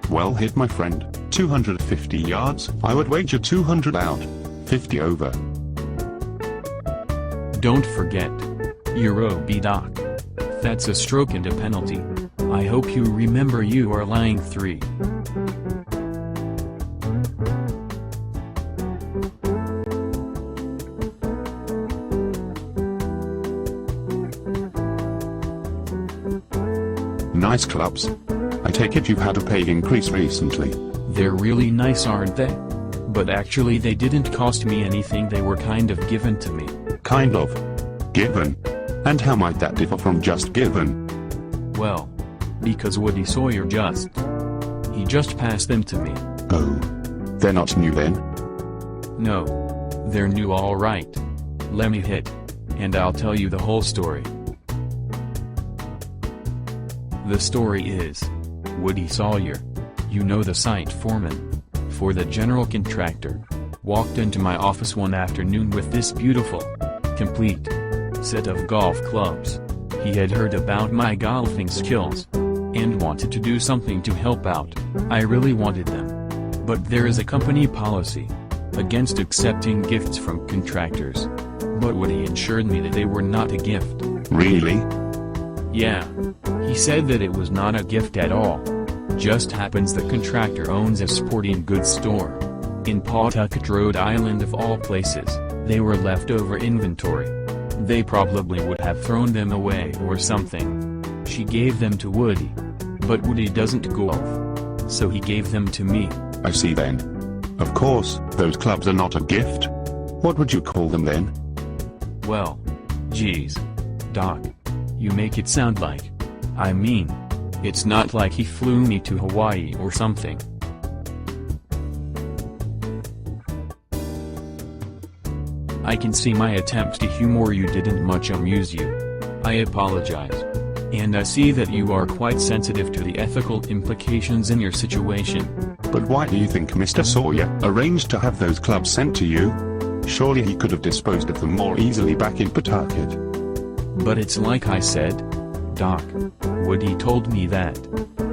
Well hit, my friend. 250 yards. I would wager 200 out. 50 over. Don't forget. Euro B Doc. That's a stroke and a penalty. I hope you remember you are lying 3. Nice clubs. I take it you've had a pay increase recently. They're really nice, aren't they? But actually they didn't cost me anything, they were kind of given to me. Kind of. Given. And how might that differ from just given? Well, because Woody Sawyer he just passed them to me. Oh. They're not new then? No. They're new, all right. Let me hit. And I'll tell you the whole story. The story is, Woody Sawyer, you know, the site foreman for the general contractor, walked into my office one afternoon with this beautiful, complete set of golf clubs. He had heard about my golfing skills and wanted to do something to help out. I really wanted them. But there is a company policy against accepting gifts from contractors. But Woody assured me that they were not a gift. Really? Yeah. He said that it was not a gift at all. Just happens the contractor owns a sporting goods store in Pawtucket, Rhode Island, of all places. They were leftover inventory. They probably would have thrown them away or something. She gave them to Woody. But Woody doesn't golf. So he gave them to me. I see then. Of course, those clubs are not a gift. What would you call them then? Well, geez. Doc. You make it sound like, I mean, it's not like he flew me to Hawaii or something. I can see my attempt to humor you didn't much amuse you. I apologize. And I see that you are quite sensitive to the ethical implications in your situation. But why do you think Mr. Sawyer arranged to have those clubs sent to you? Surely he could have disposed of them more easily back in Pawtucket. But it's like I said, Doc. Woody told me that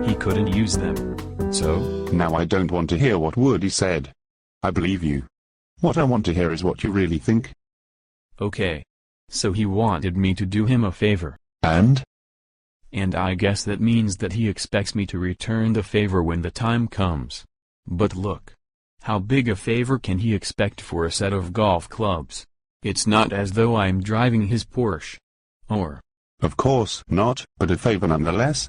he couldn't use them. So? Now I don't want to hear what Woody said. I believe you. What I want to hear is what you really think. Okay. So he wanted me to do him a favor. And? And I guess that means that he expects me to return the favor when the time comes. But look. How big a favor can he expect for a set of golf clubs? It's not as though I'm driving his Porsche. Or? Of course not, but a favor nonetheless.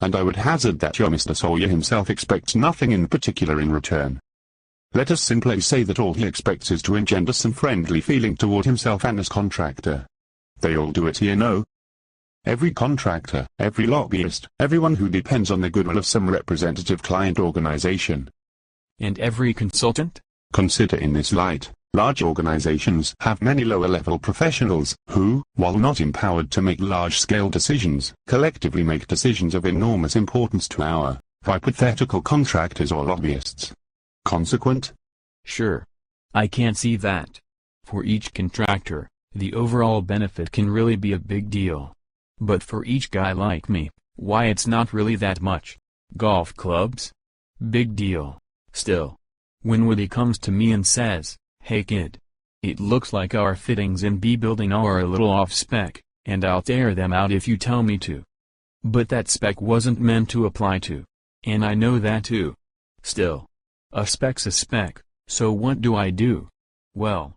And I would hazard that your Mr. Sawyer himself expects nothing in particular in return. Let us simply say that all he expects is to engender some friendly feeling toward himself and his contractor. They all do it, you know. Every contractor, every lobbyist, everyone who depends on the goodwill of some representative client organization. And every consultant? Consider in this light. Large organizations have many lower-level professionals, who, while not empowered to make large-scale decisions, collectively make decisions of enormous importance to our hypothetical contractors or lobbyists. Consequent? Sure. I can't see that. For each contractor, the overall benefit can really be a big deal. But for each guy like me, why, it's not really that much. Golf clubs? Big deal. Still. When Woody comes to me and says, "Hey kid, it looks like our fittings in B building are a little off spec, and I'll tear them out if you tell me to." But that spec wasn't meant to apply to. And I know that too. Still. A spec's a spec, so what do I do? Well,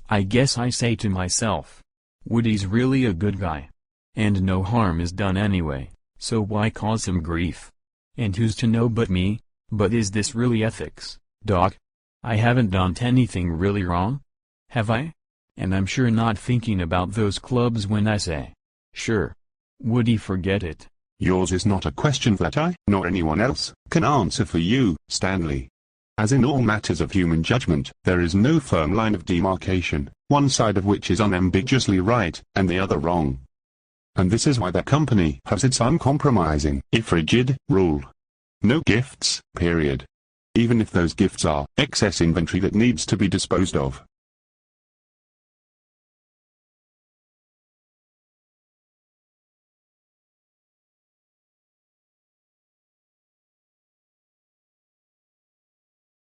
I guess I say to myself, Woody's really a good guy. And no harm is done anyway, so why cause him grief? And who's to know but me? But is this really ethics, Doc? I haven't done anything really wrong? Have I? And I'm sure not thinking about those clubs when I say, sure. Woody, forget it. Yours is not a question that I, nor anyone else, can answer for you, Stanley. As in all matters of human judgment, there is no firm line of demarcation, one side of which is unambiguously right, and the other wrong. And this is why the company has its uncompromising, if rigid, rule. No gifts, period. Even if those gifts are excess inventory that needs to be disposed of,